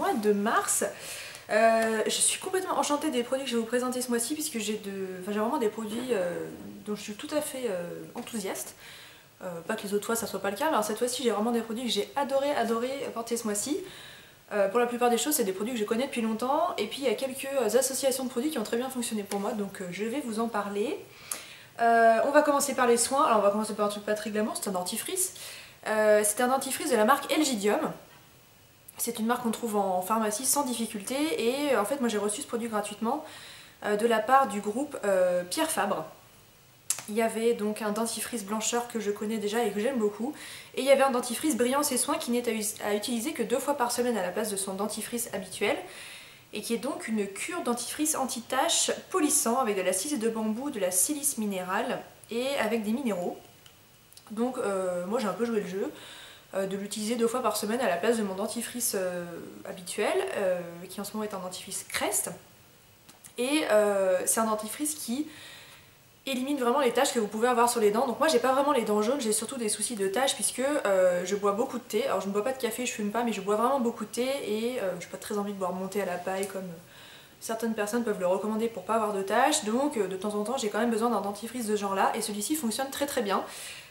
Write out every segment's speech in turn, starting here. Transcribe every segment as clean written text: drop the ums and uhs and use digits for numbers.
mois de mars. Je suis complètement enchantée des produits que je vais vous présenter ce mois-ci puisque j'ai vraiment des produits dont je suis tout à fait enthousiaste. Pas que les autres fois ça soit pas le cas, mais alors cette fois-ci j'ai vraiment des produits que j'ai adoré porter ce mois-ci. Pour la plupart des choses c'est des produits que je connais depuis longtemps et puis il y a quelques associations de produits qui ont très bien fonctionné pour moi, donc je vais vous en parler. On va commencer par les soins. Alors on va commencer par un truc pas très glamour, c'est un dentifrice. C'est un dentifrice de la marque Elgidium. C'est une marque qu'on trouve en pharmacie sans difficulté et en fait moi j'ai reçu ce produit gratuitement de la part du groupe Pierre Fabre. Il y avait donc un dentifrice blancheur que je connais déjà et que j'aime beaucoup, et il y avait un dentifrice Brillance et Soins qui n'est à utiliser que 2 fois par semaine à la place de son dentifrice habituel, et qui est donc une cure dentifrice anti-tache polissant avec de la cire de bambou, de la silice minérale et avec des minéraux. Donc moi j'ai un peu joué le jeu de l'utiliser 2 fois par semaine à la place de mon dentifrice habituel, qui en ce moment est un dentifrice Crest. Et c'est un dentifrice qui élimine vraiment les taches que vous pouvez avoir sur les dents. Donc moi j'ai pas vraiment les dents jaunes, j'ai surtout des soucis de taches puisque je bois beaucoup de thé. Alors je ne bois pas de café, je fume pas, mais je bois vraiment beaucoup de thé et j'ai pas très envie de boire mon thé à la paille comme certaines personnes peuvent le recommander pour pas avoir de taches. Donc de temps en temps j'ai quand même besoin d'un dentifrice de ce genre là et celui-ci fonctionne très très bien.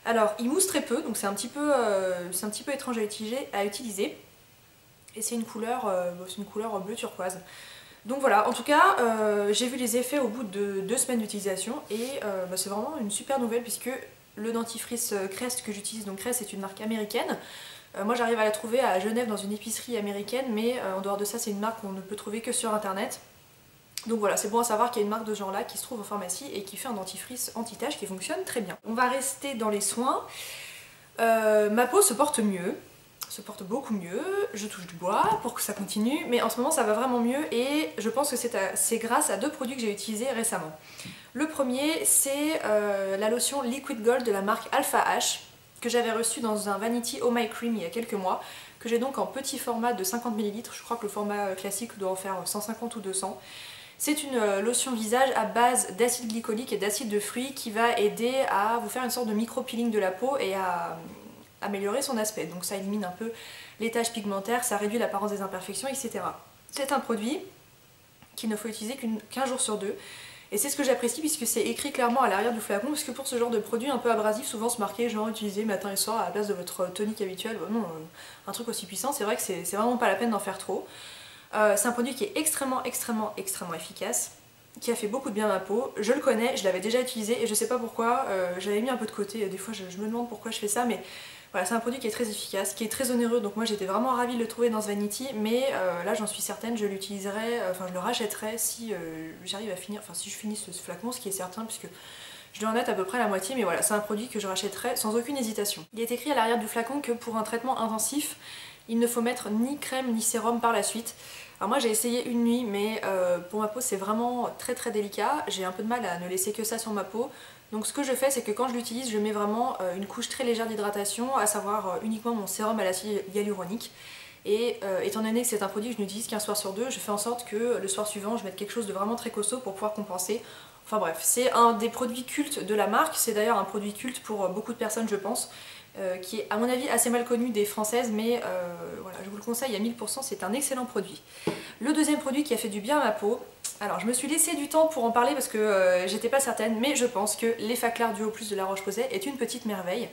Alors il mousse très peu, donc c'est un petit peu étrange à utiliser. Et c'est une couleur bleu turquoise. Donc voilà, en tout cas, j'ai vu les effets au bout de 2 semaines d'utilisation et c'est vraiment une super nouvelle puisque le dentifrice Crest que j'utilise, donc Crest c'est une marque américaine. Moi j'arrive à la trouver à Genève dans une épicerie américaine, mais en dehors de ça c'est une marque qu'on ne peut trouver que sur internet. Donc voilà, c'est bon à savoir qu'il y a une marque de ce genre là qui se trouve en pharmacie et qui fait un dentifrice anti-tache qui fonctionne très bien. On va rester dans les soins. Ma peau se porte mieux. Se porte beaucoup mieux, je touche du bois pour que ça continue, mais en ce moment ça va vraiment mieux et je pense que c'est grâce à 2 produits que j'ai utilisés récemment. Le premier c'est la lotion Liquid Gold de la marque Alpha H que j'avais reçue dans un Vanity Oh My Cream il y a quelques mois, que j'ai donc en petit format de 50 ml, je crois que le format classique doit en faire 150 ou 200. C'est une lotion visage à base d'acide glycolique et d'acide de fruits qui va aider à vous faire une sorte de micro-peeling de la peau et à améliorer son aspect. Donc ça élimine un peu les taches pigmentaires, ça réduit l'apparence des imperfections, etc. C'est un produit qu'il ne faut utiliser qu'un jour sur 2. Et c'est ce que j'apprécie puisque c'est écrit clairement à l'arrière du flacon, parce que pour ce genre de produit un peu abrasif, souvent se marquer genre utiliser matin et soir à la place de votre tonique habituel. Non, un truc aussi puissant, c'est vrai que c'est vraiment pas la peine d'en faire trop. C'est un produit qui est extrêmement efficace, qui a fait beaucoup de bien à ma peau. Je le connais, je l'avais déjà utilisé et je sais pas pourquoi, j'avais mis un peu de côté. Des fois je me demande pourquoi je fais ça, mais voilà, c'est un produit qui est très efficace, qui est très onéreux, donc moi j'étais vraiment ravie de le trouver dans ce Vanity, mais là j'en suis certaine, je l'utiliserai, enfin je le rachèterai si j'arrive à finir, enfin si je finis ce flacon, ce qui est certain puisque je dois en être à peu près la moitié, mais voilà, c'est un produit que je rachèterai sans aucune hésitation. Il est écrit à l'arrière du flacon que pour un traitement intensif, il ne faut mettre ni crème ni sérum par la suite. Alors moi j'ai essayé une nuit, mais pour ma peau c'est vraiment très délicat, j'ai un peu de mal à ne laisser que ça sur ma peau. Donc ce que je fais c'est que quand je l'utilise je mets vraiment une couche très légère d'hydratation, à savoir uniquement mon sérum à l'acide hyaluronique. Et étant donné que c'est un produit que je n'utilise qu'un soir sur 2, je fais en sorte que le soir suivant je mette quelque chose de vraiment très costaud pour pouvoir compenser. Enfin bref, c'est un des produits cultes de la marque, c'est d'ailleurs un produit culte pour beaucoup de personnes je pense, qui est à mon avis assez mal connu des françaises, mais voilà, je vous le conseille à 1000%, c'est un excellent produit. Le deuxième produit qui a fait du bien à ma peau, alors je me suis laissé du temps pour en parler parce que j'étais pas certaine, mais je pense que l'Effaclar Duo Plus de La Roche-Posay est une petite merveille.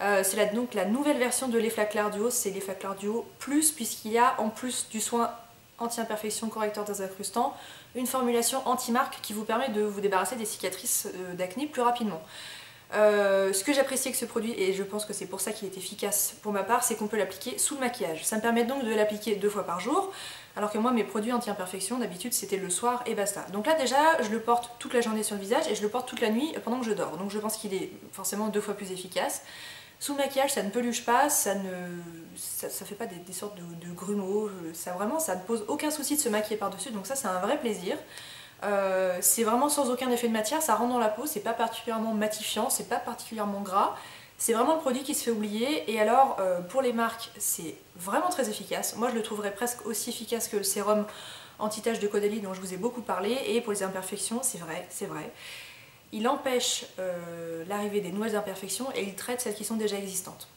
C'est donc la nouvelle version de l'Effaclar Duo, c'est l'Effaclar Duo Plus, puisqu'il y a en plus du soin anti-imperfection correcteur des incrustants, une formulation anti-marque qui vous permet de vous débarrasser des cicatrices d'acné plus rapidement. Ce que j'apprécie avec ce produit, et je pense que c'est pour ça qu'il est efficace pour ma part, c'est qu'on peut l'appliquer sous le maquillage. Ça me permet donc de l'appliquer 2 fois par jour, alors que moi mes produits anti-imperfection d'habitude c'était le soir et basta. Donc là déjà je le porte toute la journée sur le visage et je le porte toute la nuit pendant que je dors. Donc je pense qu'il est forcément 2 fois plus efficace. Sous le maquillage ça ne peluche pas, ça fait pas des sortes de grumeaux, ça ne pose aucun souci de se maquiller par-dessus, donc ça c'est un vrai plaisir. C'est vraiment sans aucun effet de matière, ça rentre dans la peau, c'est pas particulièrement matifiant, c'est pas particulièrement gras. C'est vraiment le produit qui se fait oublier, et alors pour les marques c'est vraiment très efficace. Moi je le trouverais presque aussi efficace que le sérum anti-tache de Caudalie dont je vous ai beaucoup parlé, et pour les imperfections c'est vrai. Il empêche l'arrivée des nouvelles imperfections et il traite celles qui sont déjà existantes.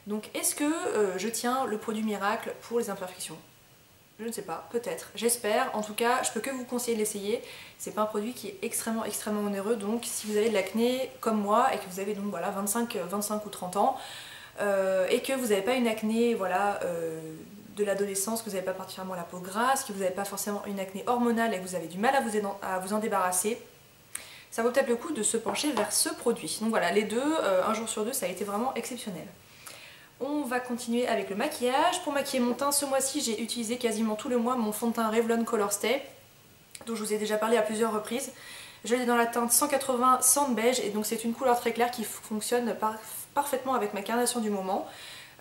Donc est-ce que je tiens le produit miracle pour les imperfections? Je ne sais pas, peut-être, j'espère. En tout cas, je peux que vous conseiller de l'essayer. C'est pas un produit qui est extrêmement onéreux, donc si vous avez de l'acné comme moi et que vous avez donc voilà 25 ou 30 ans et que vous n'avez pas une acné voilà, de l'adolescence, que vous n'avez pas particulièrement la peau grasse, que vous n'avez pas forcément une acné hormonale et que vous avez du mal à vous en débarrasser, ça vaut peut-être le coup de se pencher vers ce produit. Donc voilà, les deux, un jour sur deux, ça a été vraiment exceptionnel. On va continuer avec le maquillage. Pour maquiller mon teint, ce mois-ci, j'ai utilisé quasiment tout le mois mon fond de teint Revlon Color Stay, dont je vous ai déjà parlé à plusieurs reprises. Je l'ai dans la teinte 180 Sand Beige, et donc c'est une couleur très claire qui fonctionne parfaitement avec ma carnation du moment.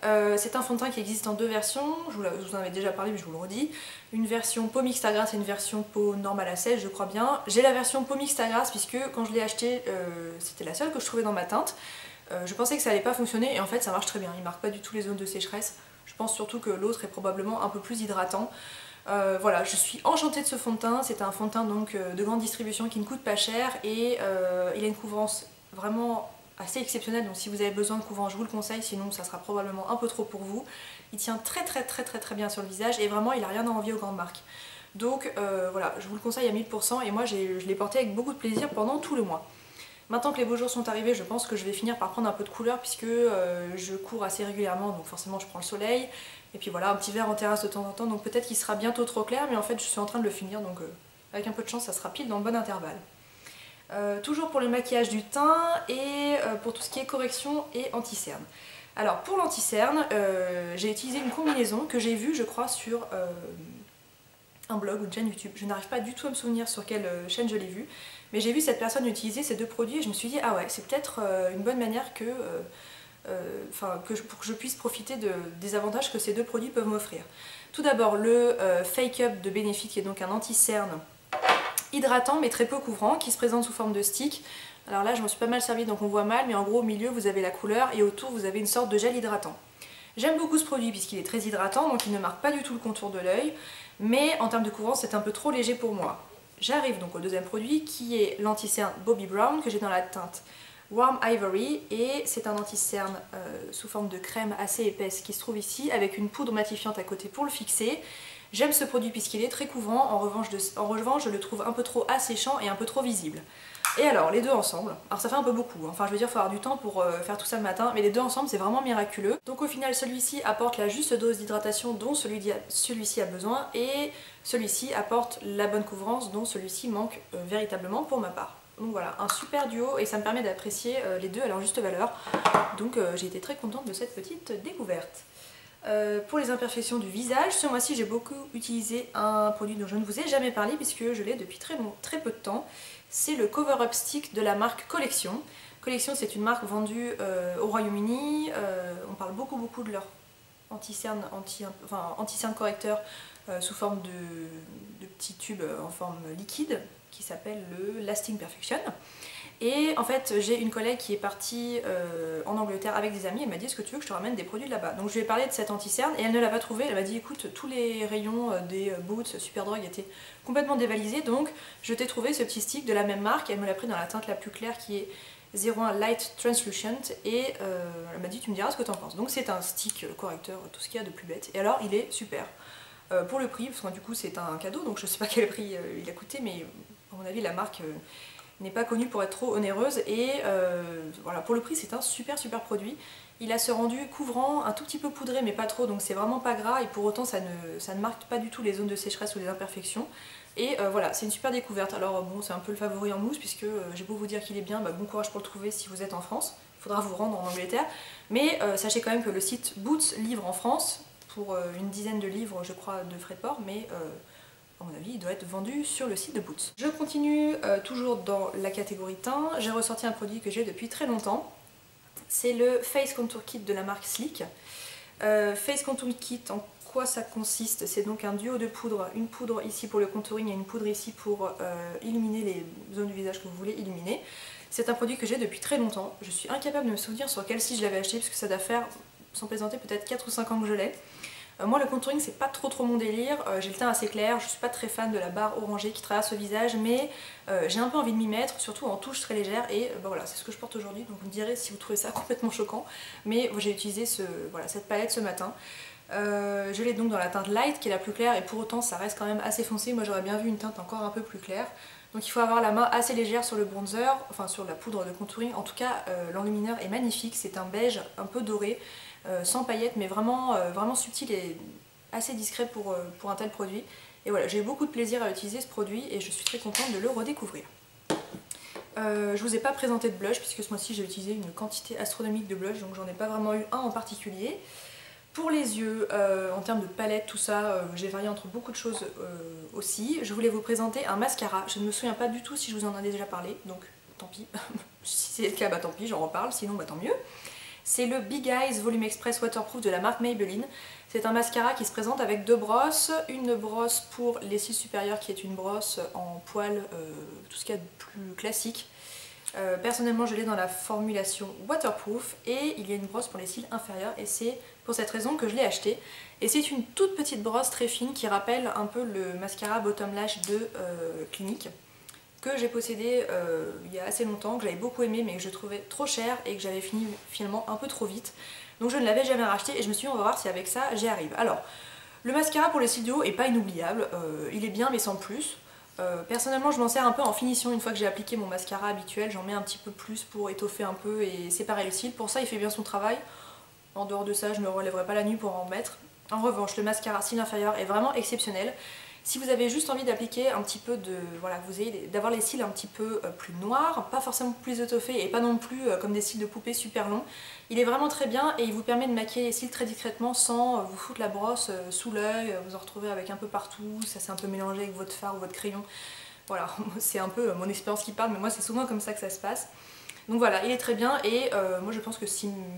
C'est un fond de teint qui existe en deux versions, je vous en avais déjà parlé mais je vous le redis. Une version peau mixte à grasse et une version peau normale à sèche, je crois bien. J'ai la version peau mixte à grasse puisque quand je l'ai achetée, c'était la seule que je trouvais dans ma teinte. Je pensais que ça allait pas fonctionner et en fait ça marche très bien, il marque pas du tout les zones de sécheresse. Je pense surtout que l'autre est probablement un peu plus hydratant. Voilà, je suis enchantée de ce fond de teint. C'est un fond de teint donc de grande distribution qui ne coûte pas cher et il a une couvrance vraiment assez exceptionnelle, donc si vous avez besoin de couvrance je vous le conseille, sinon ça sera probablement un peu trop pour vous. Il tient très bien sur le visage et vraiment il a rien à envier aux grandes marques. Donc voilà, je vous le conseille à 1000% et moi je l'ai porté avec beaucoup de plaisir pendant tout le mois. Maintenant que les beaux jours sont arrivés, je pense que je vais finir par prendre un peu de couleur puisque je cours assez régulièrement, donc forcément je prends le soleil. Et puis voilà, un petit verre en terrasse de temps en temps, donc peut-être qu'il sera bientôt trop clair, mais en fait je suis en train de le finir, donc avec un peu de chance ça sera pile dans le bon intervalle. Toujours pour le maquillage du teint et pour tout ce qui est correction et anti-cerne. Alors pour l'anti-cerne, j'ai utilisé une combinaison que j'ai vue je crois sur un blog ou une chaîne YouTube. Je n'arrive pas du tout à me souvenir sur quelle chaîne je l'ai vue, mais j'ai vu cette personne utiliser ces deux produits et je me suis dit ah ouais, c'est peut-être une bonne manière pour que je puisse profiter des avantages que ces deux produits peuvent m'offrir. Tout d'abord le Fake Up de Benefit qui est donc un anti-cerne hydratant mais très peu couvrant qui se présente sous forme de stick. Alors là je m'en suis pas mal servi donc on voit mal, mais en gros au milieu vous avez la couleur et autour vous avez une sorte de gel hydratant. J'aime beaucoup ce produit puisqu'il est très hydratant, donc il ne marque pas du tout le contour de l'œil, mais en termes de couvrance c'est un peu trop léger pour moi. J'arrive donc au deuxième produit qui est l'anti-cerne Bobbi Brown que j'ai dans la teinte Warm Ivory, et c'est un anti-cerne sous forme de crème assez épaisse qui se trouve ici avec une poudre matifiante à côté pour le fixer. J'aime ce produit puisqu'il est très couvrant, en revanche je le trouve un peu trop asséchant et un peu trop visible. Et alors les deux ensemble, alors ça fait un peu beaucoup, enfin je veux dire il faut avoir du temps pour faire tout ça le matin, mais les deux ensemble c'est vraiment miraculeux. Donc au final celui-ci apporte la juste dose d'hydratation dont celui-ci a besoin, et celui-ci apporte la bonne couvrance dont celui-ci manque véritablement pour ma part. Donc voilà, un super duo et ça me permet d'apprécier les deux à leur juste valeur. Donc j'ai été très contente de cette petite découverte. Pour les imperfections du visage, ce mois-ci j'ai beaucoup utilisé un produit dont je ne vous ai jamais parlé puisque je l'ai depuis très peu de temps. C'est le Cover Up Stick de la marque Collection. Collection c'est une marque vendue au Royaume-Uni. On parle beaucoup de leur anti-cerne correcteur sous forme de petits tubes en forme liquide qui s'appelle le Lasting Perfection. Et en fait j'ai une collègue qui est partie en Angleterre avec des amis, elle m'a dit est-ce que tu veux que je te ramène des produits de là-bas. Donc je lui ai parlé de cette anti-cerne et elle ne l'a pas trouvé, elle m'a dit écoute tous les rayons des Boots, Superdrug étaient complètement dévalisés, donc je t'ai trouvé ce petit stick de la même marque, elle me l'a pris dans la teinte la plus claire qui est 01 Light Translucent et elle m'a dit tu me diras ce que t'en penses. Donc c'est un stick correcteur, tout ce qu'il y a de plus bête, et alors il est super. Pour le prix, parce que du coup c'est un cadeau donc je sais pas quel prix il a coûté, mais à mon avis la marque n'est pas connue pour être trop onéreuse et voilà, pour le prix c'est un super produit. Il a ce rendu couvrant, un tout petit peu poudré mais pas trop, donc c'est vraiment pas gras et pour autant ça ne marque pas du tout les zones de sécheresse ou les imperfections. Et voilà, c'est une super découverte. Alors bon, c'est un peu le favori en mousse puisque j'ai beau vous dire qu'il est bien, bon courage pour le trouver si vous êtes en France, il faudra vous rendre en Angleterre. Mais sachez quand même que le site Boots livre en France pour une dizaine de livres je crois de frais de port, mais à mon avis, il doit être vendu sur le site de Boots. Je continue toujours dans la catégorie teint. J'ai ressorti un produit que j'ai depuis très longtemps. C'est le Face Contour Kit de la marque Sleek. Face Contour Kit, en quoi ça consiste? C'est donc un duo de poudres. Une poudre ici pour le contouring et une poudre ici pour illuminer les zones du visage que vous voulez illuminer. C'est un produit que j'ai depuis très longtemps. Je suis incapable de me souvenir sur quel site je l'avais acheté parce que ça doit faire, sans plaisanter, peut-être 4 ou 5 ans que je l'ai. Moi le contouring c'est pas trop mon délire, j'ai le teint assez clair, je suis pas très fan de la barre orangée qui traverse le visage, mais j'ai un peu envie de m'y mettre, surtout en touche très légère, et voilà, c'est ce que je porte aujourd'hui, donc vous me direz si vous trouvez ça complètement choquant, mais j'ai utilisé cette palette ce matin. Je l'ai donc dans la teinte light qui est la plus claire et pour autant ça reste quand même assez foncé. Moi j'aurais bien vu une teinte encore un peu plus claire. Donc il faut avoir la main assez légère sur le bronzer, enfin sur la poudre de contouring. En tout cas l'enlumineur est magnifique, c'est un beige un peu doré, sans paillettes mais vraiment, vraiment subtil et assez discret pour un tel produit. Et voilà, j'ai eu beaucoup de plaisir à utiliser ce produit et je suis très contente de le redécouvrir. Je vous ai pas présenté de blush puisque ce mois-ci j'ai utilisé une quantité astronomique de blush, donc j'en ai pas vraiment eu un en particulier. Pour les yeux, en termes de palette, tout ça, j'ai varié entre beaucoup de choses aussi. Je voulais vous présenter un mascara. Je ne me souviens pas du tout si je vous en ai déjà parlé, donc tant pis. Si c'est le cas, bah tant pis, j'en reparle, sinon bah tant mieux. C'est le Big Eyes Volume Express Waterproof de la marque Maybelline. C'est un mascara qui se présente avec deux brosses. Une brosse pour les cils supérieurs qui est une brosse en poil, tout ce qu'il y a de plus classique. Personnellement je l'ai dans la formulation waterproof et il y a une brosse pour les cils inférieurs et c'est pour cette raison que je l'ai acheté. Et c'est une toute petite brosse très fine qui rappelle un peu le mascara Bottom Lash de Clinique que j'ai possédé il y a assez longtemps, que j'avais beaucoup aimé mais que je trouvais trop cher et que j'avais fini finalement un peu trop vite. Donc je ne l'avais jamais racheté et je me suis dit on va voir si avec ça j'y arrive. Alors le mascara pour les cils du haut est pas inoubliable, il est bien mais sans plus. Personnellement je m'en sers un peu en finition une fois que j'ai appliqué mon mascara habituel, j'en mets un petit peu plus pour étoffer un peu et séparer le cil. Pour ça il fait bien son travail, en dehors de ça je ne me relèverai pas la nuit pour en mettre. En revanche le mascara cil inférieur est vraiment exceptionnel. Si vous avez juste envie d'appliquer un petit peu de... voilà, d'avoir les cils un petit peu plus noirs, pas forcément plus étoffés et pas non plus comme des cils de poupée super longs, il est vraiment très bien et il vous permet de maquiller les cils très discrètement sans vous foutre la brosse sous l'œil, vous en retrouvez avec un peu partout, ça s'est un peu mélangé avec votre fard ou votre crayon. Voilà, c'est un peu mon expérience qui parle mais moi c'est souvent comme ça que ça se passe. Donc voilà, il est très bien et moi je pense que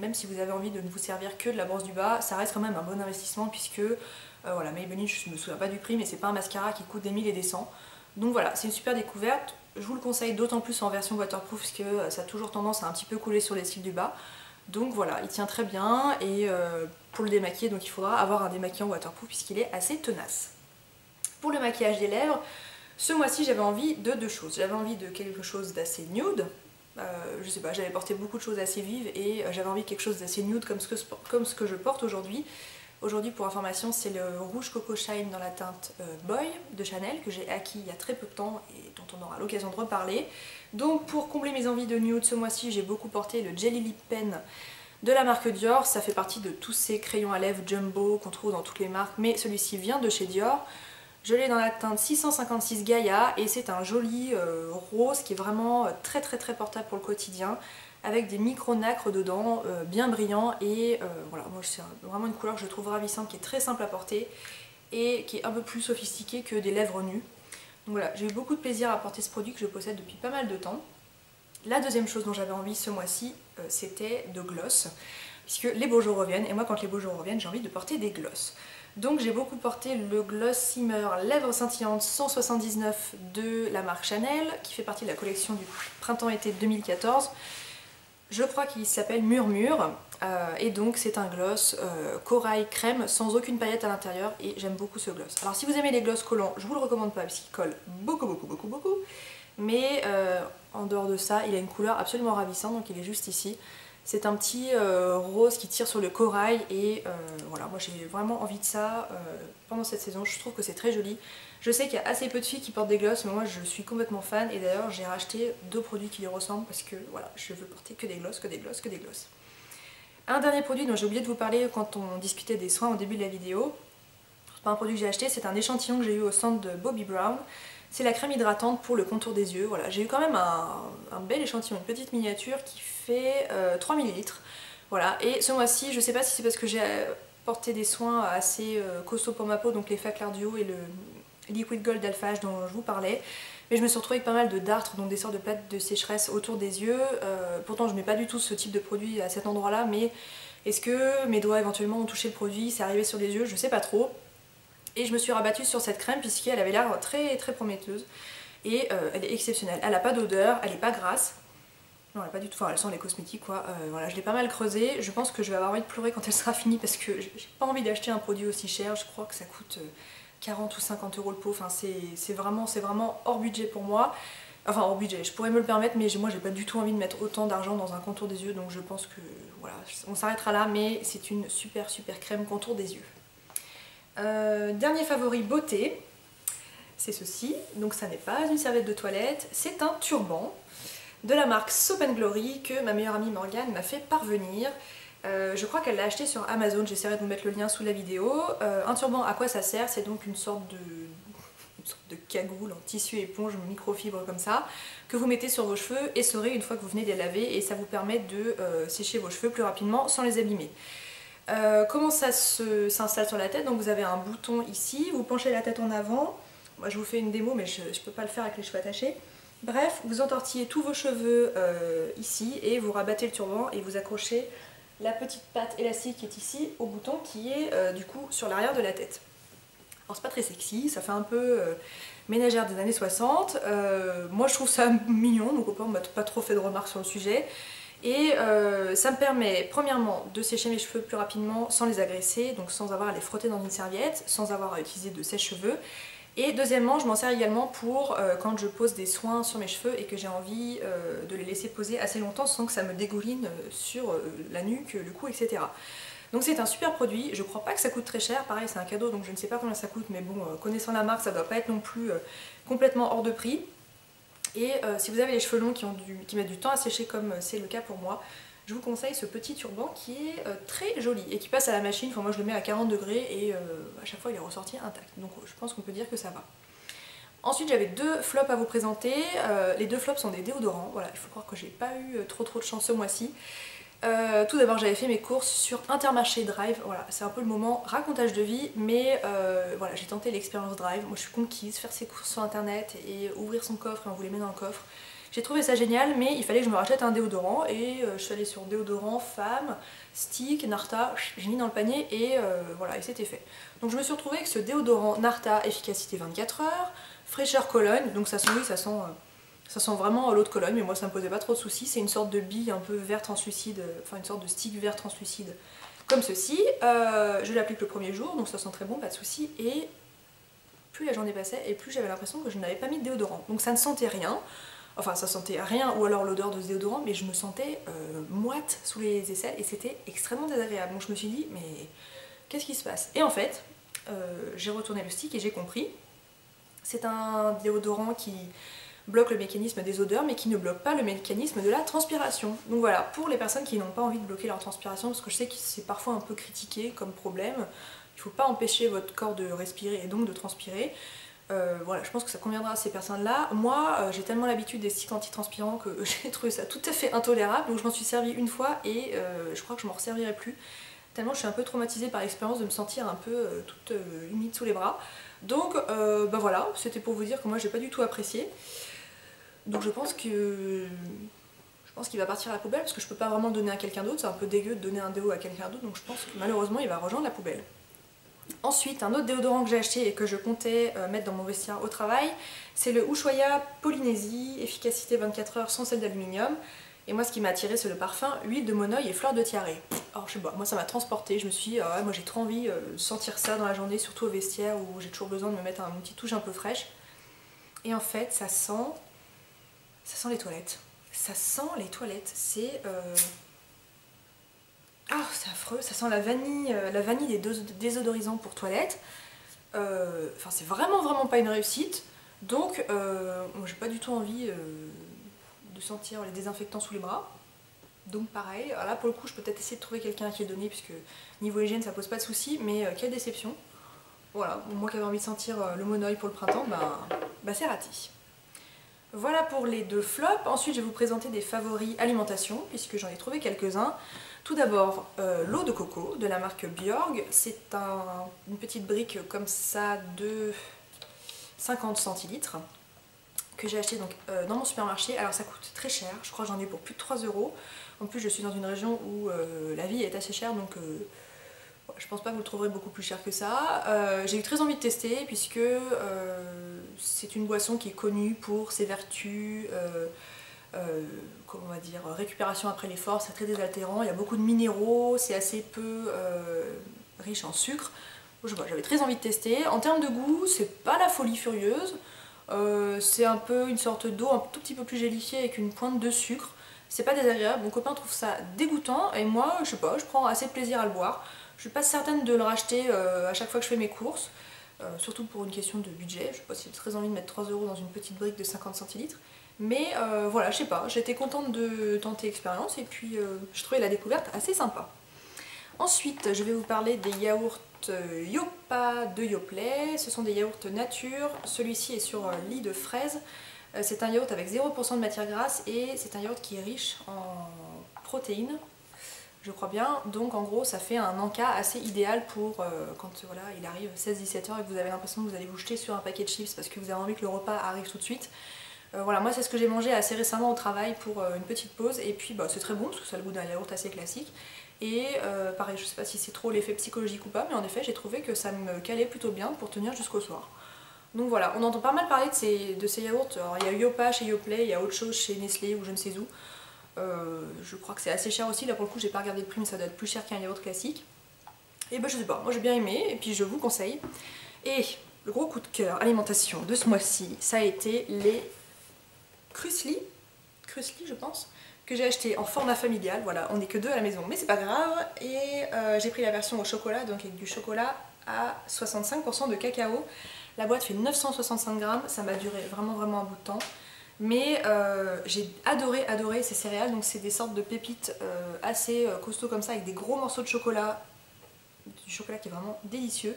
même si vous avez envie de ne vous servir que de la brosse du bas, ça reste quand même un bon investissement puisque voilà, Maybelline, je me souviens pas du prix mais c'est pas un mascara qui coûte des 1000 et des 100. Donc voilà, c'est une super découverte, je vous le conseille d'autant plus en version waterproof parce que ça a toujours tendance à un petit peu couler sur les cils du bas. Donc voilà, il tient très bien et pour le démaquiller, donc il faudra avoir un démaquillant waterproof puisqu'il est assez tenace. Pour le maquillage des lèvres, ce mois-ci j'avais envie de deux choses. J'avais envie de quelque chose d'assez nude. Je sais pas, j'avais porté beaucoup de choses assez vives et j'avais envie de quelque chose d'assez nude comme ce que je porte aujourd'hui. Aujourd'hui, pour information, c'est le rouge Coco Shine dans la teinte Boy de Chanel que j'ai acquis il y a très peu de temps et dont on aura l'occasion de reparler. Donc pour combler mes envies de nude ce mois-ci, j'ai beaucoup porté le Jelly Lip Pen de la marque Dior. Ça fait partie de tous ces crayons à lèvres jumbo qu'on trouve dans toutes les marques, mais celui-ci vient de chez Dior. Je l'ai dans la teinte 656 Gaia et c'est un joli rose qui est vraiment très portable pour le quotidien avec des micro-nacres dedans, bien brillants et voilà, moi c'est vraiment une couleur que je trouve ravissante qui est très simple à porter et qui est un peu plus sophistiquée que des lèvres nues. Donc voilà, j'ai eu beaucoup de plaisir à porter ce produit que je possède depuis pas mal de temps. La deuxième chose dont j'avais envie ce mois-ci, c'était de gloss, puisque les beaux jours reviennent et moi quand les beaux jours reviennent j'ai envie de porter des gloss. Donc j'ai beaucoup porté le Gloss Shimmer Lèvres Scintillantes 179 de la marque Chanel, qui fait partie de la collection du printemps-été 2014. Je crois qu'il s'appelle Murmure, et donc c'est un gloss corail crème sans aucune paillette à l'intérieur, et j'aime beaucoup ce gloss. Alors si vous aimez les gloss collants, je vous le recommande pas parce qu'il colle beaucoup, mais en dehors de ça, il a une couleur absolument ravissante, donc il est juste ici. C'est un petit rose qui tire sur le corail et voilà, moi j'ai vraiment envie de ça pendant cette saison, je trouve que c'est très joli. Je sais qu'il y a assez peu de filles qui portent des gloss mais moi je suis complètement fan et d'ailleurs j'ai racheté deux produits qui lui ressemblent parce que voilà, je veux porter que des gloss, que des gloss, que des gloss. Un dernier produit dont j'ai oublié de vous parler quand on discutait des soins au début de la vidéo, c'est pas un produit que j'ai acheté, c'est un échantillon que j'ai eu au centre de Bobbi Brown. C'est la crème hydratante pour le contour des yeux. Voilà, j'ai eu quand même un bel échantillon, une petite miniature qui fait 3 ml. Voilà, et ce mois-ci, je sais pas si c'est parce que j'ai porté des soins assez costauds pour ma peau, donc les Faclar Duo et le Liquid Gold Alpha H dont je vous parlais, mais je me suis retrouvée avec pas mal de dartres, donc des sortes de plaques de sécheresse autour des yeux. Pourtant je mets pas du tout ce type de produit à cet endroit-là, mais est-ce que mes doigts éventuellement ont touché le produit, c'est arrivé sur les yeux, je sais pas trop. Et je me suis rabattue sur cette crème puisqu'elle avait l'air très prometteuse et elle est exceptionnelle. Elle n'a pas d'odeur, elle n'est pas grasse. Non, elle n'est pas du tout, enfin elle sent les cosmétiques quoi. Voilà, je l'ai pas mal creusée. Je pense que je vais avoir envie de pleurer quand elle sera finie parce que j'ai pas envie d'acheter un produit aussi cher. Je crois que ça coûte 40 ou 50 € le pot. Enfin c'est vraiment hors budget pour moi. Enfin hors budget, je pourrais me le permettre mais moi j'ai pas du tout envie de mettre autant d'argent dans un contour des yeux. Donc je pense que voilà, on s'arrêtera là mais c'est une super crème contour des yeux. Dernier favori beauté, c'est ceci. Donc ça n'est pas une serviette de toilette, c'est un turban de la marque Soap & Glory que ma meilleure amie Morgane m'a fait parvenir. Je crois qu'elle l'a acheté sur Amazon, j'essaierai de vous mettre le lien sous la vidéo. Un turban, à quoi ça sert? C'est donc une sorte de cagoule en tissu éponge microfibre comme ça, que vous mettez sur vos cheveux essorés une fois que vous venez de les laver, et ça vous permet de sécher vos cheveux plus rapidement sans les abîmer. Comment ça s'installe sur la tête? Donc vous avez un bouton ici, vous penchez la tête en avant. Moi je vous fais une démo mais je peux pas le faire avec les cheveux attachés. Bref, vous entortillez tous vos cheveux ici et vous rabattez le turban et vous accrochez la petite patte élastique qui est ici au bouton qui est du coup sur l'arrière de la tête. Alors c'est pas très sexy, ça fait un peu ménagère des années 60. Moi je trouve ça mignon, donc on m'a pas trop fait de remarques sur le sujet. Et ça me permet premièrement de sécher mes cheveux plus rapidement sans les agresser, donc sans avoir à les frotter dans une serviette, sans avoir à utiliser de sèche-cheveux. Et deuxièmement, je m'en sers également pour quand je pose des soins sur mes cheveux et que j'ai envie de les laisser poser assez longtemps sans que ça me dégouline sur la nuque, le cou, etc. Donc c'est un super produit, je crois pas que ça coûte très cher, pareil c'est un cadeau donc je ne sais pas combien ça coûte, mais bon, connaissant la marque ça doit pas être non plus complètement hors de prix. Et si vous avez les cheveux longs qui mettent du temps à sécher comme c'est le cas pour moi, je vous conseille ce petit turban qui est très joli et qui passe à la machine. Enfin moi je le mets à 40 degrés et à chaque fois il est ressorti intact, donc je pense qu'on peut dire que ça va. Ensuite j'avais deux flops à vous présenter. Les deux flops sont des déodorants. Voilà, il faut croire que j'ai pas eu trop de chance ce mois-ci. Tout d'abord j'avais fait mes courses sur Intermarché Drive, voilà, c'est un peu le moment racontage de vie, mais voilà, j'ai tenté l'expérience Drive. Moi je suis conquise, faire ses courses sur internet et ouvrir son coffre et on vous les met dans le coffre. J'ai trouvé ça génial, mais il fallait que je me rachète un déodorant et je suis allée sur déodorant, femme, stick, Narta, j'ai mis dans le panier et voilà, et c'était fait. Donc je me suis retrouvée avec ce déodorant Narta efficacité 24 heures, fraîcheur Cologne, donc ça sent, oui, ça sent vraiment l'eau de Cologne, mais moi ça me posait pas trop de soucis. C'est une sorte de bille un peu vert translucide, enfin une sorte de stick vert translucide comme ceci. Je l'applique le premier jour, donc ça sent très bon, pas de soucis. Et plus la journée passait et plus j'avais l'impression que je n'avais pas mis de déodorant. Donc ça ne sentait rien, enfin ça sentait rien ou alors l'odeur de ce déodorant, mais je me sentais moite sous les aisselles et c'était extrêmement désagréable. Donc je me suis dit, mais qu'est-ce qui se passe? Et en fait, j'ai retourné le stick et j'ai compris. C'est un déodorant qui bloque le mécanisme des odeurs mais qui ne bloque pas le mécanisme de la transpiration. Donc voilà, pour les personnes qui n'ont pas envie de bloquer leur transpiration, parce que je sais que c'est parfois un peu critiqué comme problème, il ne faut pas empêcher votre corps de respirer et donc de transpirer. Voilà, je pense que ça conviendra à ces personnes-là. Moi, j'ai tellement l'habitude des sticks antitranspirants que j'ai trouvé ça tout à fait intolérable, donc je m'en suis servie une fois et je crois que je m'en resservirai plus. Tellement je suis un peu traumatisée par l'expérience de me sentir un peu toute humide sous les bras. Donc bah voilà, c'était pour vous dire que moi j'ai pas du tout apprécié. Donc je pense qu'il va partir à la poubelle parce que je peux pas vraiment le donner à quelqu'un d'autre, c'est un peu dégueu de donner un déo à quelqu'un d'autre, donc je pense que malheureusement il va rejoindre la poubelle. Ensuite, un autre déodorant que j'ai acheté et que je comptais mettre dans mon vestiaire au travail, c'est le Ushuaïa Polynésie, efficacité 24 heures sans sel d'aluminium. Et moi ce qui m'a attiré c'est le parfum huile de monoï et fleur de tiare. Alors je sais pas, moi ça m'a transporté, je me suis dit ouais, moi j'ai trop envie de sentir ça dans la journée, surtout au vestiaire où j'ai toujours besoin de me mettre une petite touche un peu fraîche. Et en fait ça sent les toilettes. Ça sent les toilettes. C'est ah, c'est affreux. Ça sent la vanille des désodorisants pour toilettes. Enfin, c'est vraiment pas une réussite. Donc, moi, j'ai pas du tout envie de sentir les désinfectants sous les bras. Donc, pareil. Alors là, pour le coup, je peux peut-être essayer de trouver quelqu'un à qui le donner, puisque niveau hygiène, ça pose pas de soucis. Mais quelle déception. Voilà. Moi qui avais envie de sentir le monoï pour le printemps, bah c'est raté. Voilà pour les deux flops. Ensuite je vais vous présenter des favoris alimentation puisque j'en ai trouvé quelques-uns. Tout d'abord l'eau de coco de la marque Bjorg. C'est une petite brique comme ça de 50 centilitres que j'ai acheté donc, dans mon supermarché. Alors ça coûte très cher, je crois que j'en ai pour plus de 3 €. En plus je suis dans une région où la vie est assez chère, donc je pense pas que vous le trouverez beaucoup plus cher que ça. J'ai eu très envie de tester puisque c'est une boisson qui est connue pour ses vertus, comment on va dire, récupération après l'effort, c'est très désaltérant, il y a beaucoup de minéraux, c'est assez peu riche en sucre. J'avais très envie de tester. En termes de goût, c'est pas la folie furieuse, c'est un peu une sorte d'eau un tout petit peu plus gélifiée avec une pointe de sucre. C'est pas désagréable, mon copain trouve ça dégoûtant et moi, je sais pas, je prends assez de plaisir à le boire. Je suis pas certaine de le racheter à chaque fois que je fais mes courses, surtout pour une question de budget. Je sais pas si j'ai très envie de mettre 3 € dans une petite brique de 50 centilitres. Mais voilà, je sais pas, j'étais contente de tenter l'expérience et puis je trouvais la découverte assez sympa. Ensuite, je vais vous parler des yaourts Yopa de Yoplait. Ce sont des yaourts nature. Celui-ci est sur lit de fraise. C'est un yaourt avec 0% de matière grasse et c'est un yaourt qui est riche en protéines, je crois bien. Donc en gros, ça fait un encas assez idéal pour quand voilà, il arrive 16-17 h et que vous avez l'impression que vous allez vous jeter sur un paquet de chips parce que vous avez envie que le repas arrive tout de suite. Voilà, moi c'est ce que j'ai mangé assez récemment au travail pour une petite pause et puis bah, c'est très bon parce que ça a le goût d'un yaourt assez classique. Et pareil, je sais pas si c'est trop l'effet psychologique ou pas, mais en effet j'ai trouvé que ça me calait plutôt bien pour tenir jusqu'au soir. Donc voilà, on entend pas mal parler de ces yaourts. Alors il y a Yopa chez Yoplait, il y a autre chose chez Nestlé ou je ne sais où. Je crois que c'est assez cher aussi, là pour le coup j'ai pas regardé le prix mais ça doit être plus cher qu'un yaourt classique. Et bah je sais pas, moi j'ai bien aimé et puis je vous conseille. Et le gros coup de cœur alimentation de ce mois-ci, ça a été les Krusli je pense, que j'ai acheté en format familial. Voilà, on n'est que deux à la maison mais c'est pas grave. Et j'ai pris la version au chocolat, donc avec du chocolat à 65% de cacao. La boîte fait 965 grammes, ça m'a duré vraiment un bout de temps. Mais j'ai adoré ces céréales, donc c'est des sortes de pépites assez costauds comme ça, avec des gros morceaux de chocolat, du chocolat qui est vraiment délicieux.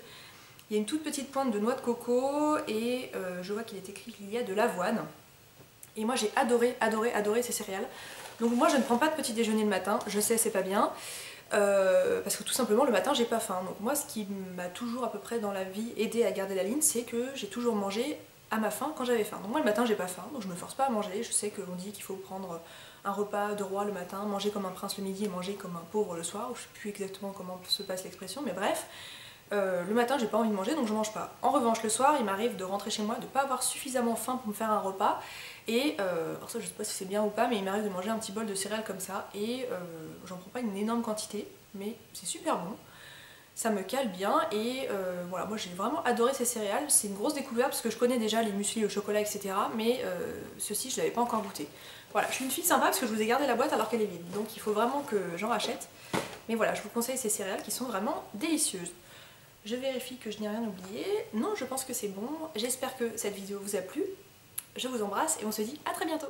Il y a une toute petite pointe de noix de coco et je vois qu'il est écrit qu'il y a de l'avoine. Et moi j'ai adoré ces céréales. Donc moi je ne prends pas de petit déjeuner le matin, je sais c'est pas bien. Parce que tout simplement le matin j'ai pas faim. Donc moi ce qui m'a toujours à peu près dans la vie aidé à garder la ligne, c'est que j'ai toujours mangé à ma faim quand j'avais faim. Donc moi le matin j'ai pas faim, donc je me force pas à manger. Je sais qu'on dit qu'il faut prendre un repas de roi le matin, manger comme un prince le midi et manger comme un pauvre le soir. Je sais plus exactement comment se passe l'expression, mais bref. Le matin j'ai pas envie de manger donc je mange pas. En revanche le soir il m'arrive de rentrer chez moi, de pas avoir suffisamment faim pour me faire un repas et alors ça je sais pas si c'est bien ou pas mais il m'arrive de manger un petit bol de céréales comme ça et j'en prends pas une énorme quantité mais c'est super bon, ça me cale bien et voilà, moi j'ai vraiment adoré ces céréales. C'est une grosse découverte parce que je connais déjà les muesli au chocolat etc mais ceci je l'avais pas encore goûté. Voilà, je suis une fille sympa parce que je vous ai gardé la boîte alors qu'elle est vide donc il faut vraiment que j'en rachète, mais voilà je vous conseille ces céréales qui sont vraiment délicieuses. Je vérifie que je n'ai rien oublié. Non, je pense que c'est bon. J'espère que cette vidéo vous a plu. Je vous embrasse et on se dit à très bientôt.